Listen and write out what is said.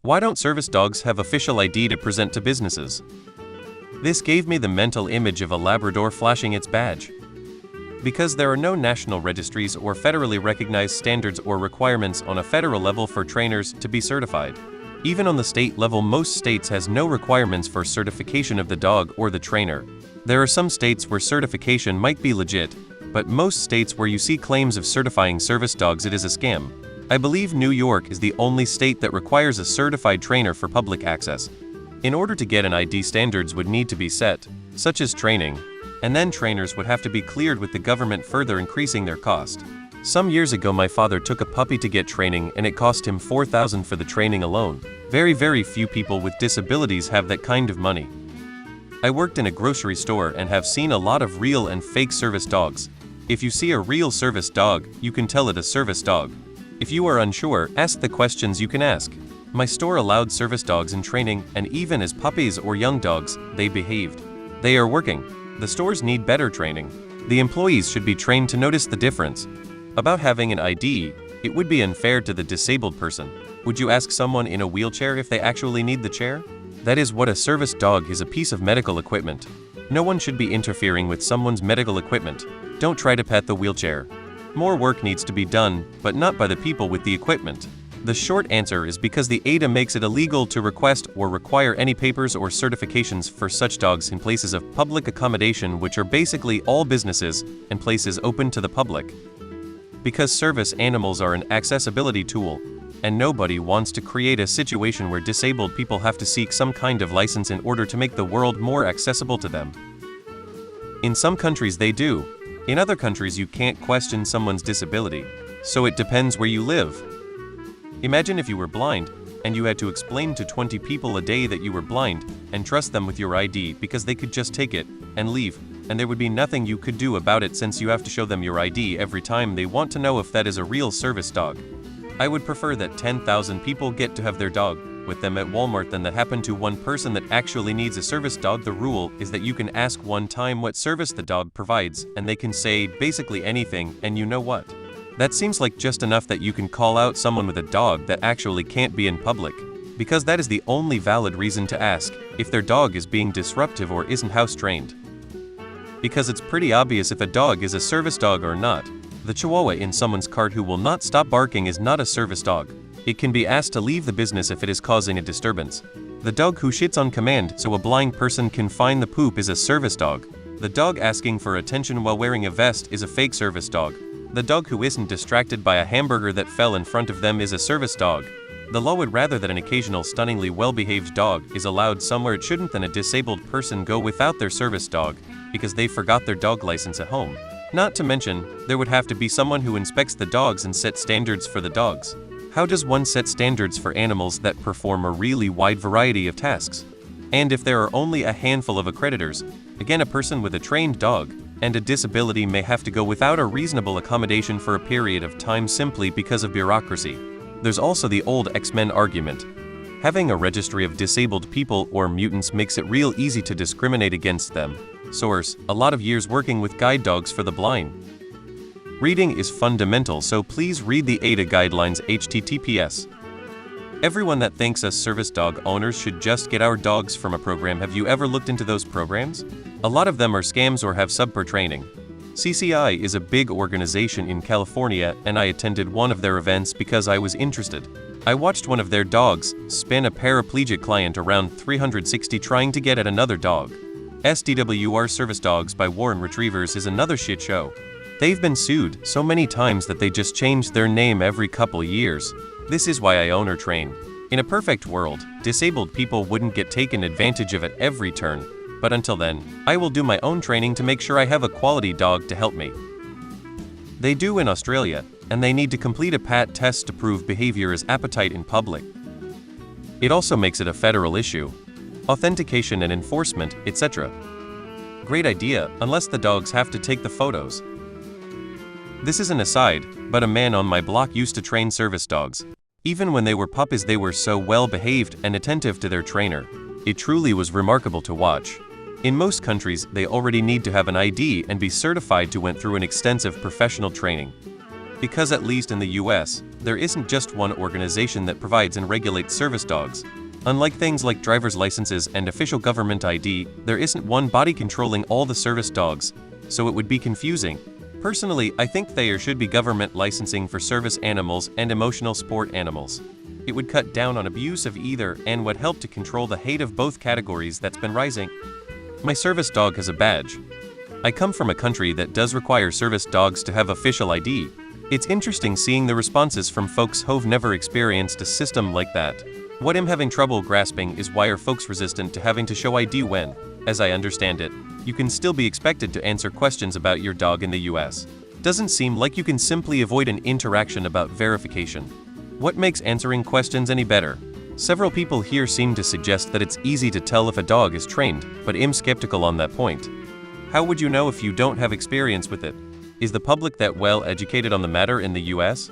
Why don't service dogs have official ID to present to businesses? This gave me the mental image of a Labrador flashing its badge. Because there are no national registries or federally recognized standards or requirements on a federal level for trainers to be certified. Even on the state level, most states has no requirements for certification of the dog or the trainer. There are some states where certification might be legit, but most states where you see claims of certifying service dogs, it is a scam. I believe New York is the only state that requires a certified trainer for public access. In order to get an ID, standards would need to be set, such as training, and then trainers would have to be cleared with the government, further increasing their cost. Some years ago my father took a puppy to get training and it cost him $4,000 for the training alone. Very few people with disabilities have that kind of money. I worked in a grocery store and have seen a lot of real and fake service dogs. If you see a real service dog, you can tell it a service dog. If you are unsure, ask the questions you can ask. My store allowed service dogs in training, and even as puppies or young dogs, they behaved. They are working. The stores need better training. The employees should be trained to notice the difference. About having an ID, it would be unfair to the disabled person. Would you ask someone in a wheelchair if they actually need the chair? That is what a service dog is, a piece of medical equipment. No one should be interfering with someone's medical equipment. Don't try to pet the wheelchair. More work needs to be done, but not by the people with the equipment. The short answer is because the ADA makes it illegal to request or require any papers or certifications for such dogs in places of public accommodation, which are basically all businesses and places open to the public. Because service animals are an accessibility tool, and nobody wants to create a situation where disabled people have to seek some kind of license in order to make the world more accessible to them. In some countries they do. In other countries you can't question someone's disability, so it depends where you live. Imagine if you were blind, and you had to explain to 20 people a day that you were blind, and trust them with your ID because they could just take it and leave, and there would be nothing you could do about it since you have to show them your ID every time they want to know if that is a real service dog. I would prefer that 10,000 people get to have their dog with them at Walmart than that happen to one person that actually needs a service dog. The rule is that you can ask one time what service the dog provides, and they can say basically anything, and you know what? That seems like just enough that you can call out someone with a dog that actually can't be in public, because that is the only valid reason to ask if their dog is being disruptive or isn't house trained. Because it's pretty obvious if a dog is a service dog or not. The Chihuahua in someone's cart who will not stop barking is not a service dog. It can be asked to leave the business if it is causing a disturbance. The dog who shits on command so a blind person can find the poop is a service dog. The dog asking for attention while wearing a vest is a fake service dog. The dog who isn't distracted by a hamburger that fell in front of them is a service dog. The law would rather that an occasional stunningly well-behaved dog is allowed somewhere it shouldn't than a disabled person go without their service dog because they forgot their dog license at home. Not to mention, there would have to be someone who inspects the dogs and set standards for the dogs. How does one set standards for animals that perform a really wide variety of tasks? And if there are only a handful of accreditors, again a person with a trained dog and a disability may have to go without a reasonable accommodation for a period of time simply because of bureaucracy. There's also the old X-Men argument. Having a registry of disabled people or mutants makes it real easy to discriminate against them. Source: a lot of years working with guide dogs for the blind. Reading is fundamental, so please read the ADA guidelines. https. Everyone that thinks us service dog owners should just get our dogs from a program. Have you ever looked into those programs? A lot of them are scams or have subpar training. CCI is a big organization in California, and I attended one of their events because I was interested. I watched one of their dogs spin a paraplegic client around 360 trying to get at another dog. SDWR Service Dogs by Warren Retrievers is another shit show. They've been sued so many times that they just changed their name every couple years. This is why I own or train. In a perfect world, disabled people wouldn't get taken advantage of at every turn. But until then, I will do my own training to make sure I have a quality dog to help me. They do in Australia, and they need to complete a PAT test to prove behavior is appetite in public. It also makes it a federal issue. Authentication and enforcement, etc. Great idea, unless the dogs have to take the photos. This is an aside, but a man on my block used to train service dogs. Even when they were puppies they were so well behaved and attentive to their trainer. It truly was remarkable to watch. In most countries, they already need to have an ID and be certified to went through an extensive professional training. Because at least in the US, there isn't just one organization that provides and regulates service dogs. Unlike things like driver's licenses and official government ID, there isn't one body controlling all the service dogs, so it would be confusing. Personally, I think there should be government licensing for service animals and emotional support animals. It would cut down on abuse of either and would help to control the hate of both categories that's been rising. My service dog has a badge. I come from a country that does require service dogs to have official ID. It's interesting seeing the responses from folks who've never experienced a system like that. What I'm having trouble grasping is why are folks resistant to having to show ID when, as I understand it, you can still be expected to answer questions about your dog in the US. Doesn't seem like you can simply avoid an interaction about verification. What makes answering questions any better? Several people here seem to suggest that it's easy to tell if a dog is trained, but I'm skeptical on that point. How would you know if you don't have experience with it? Is the public that well educated on the matter in the US?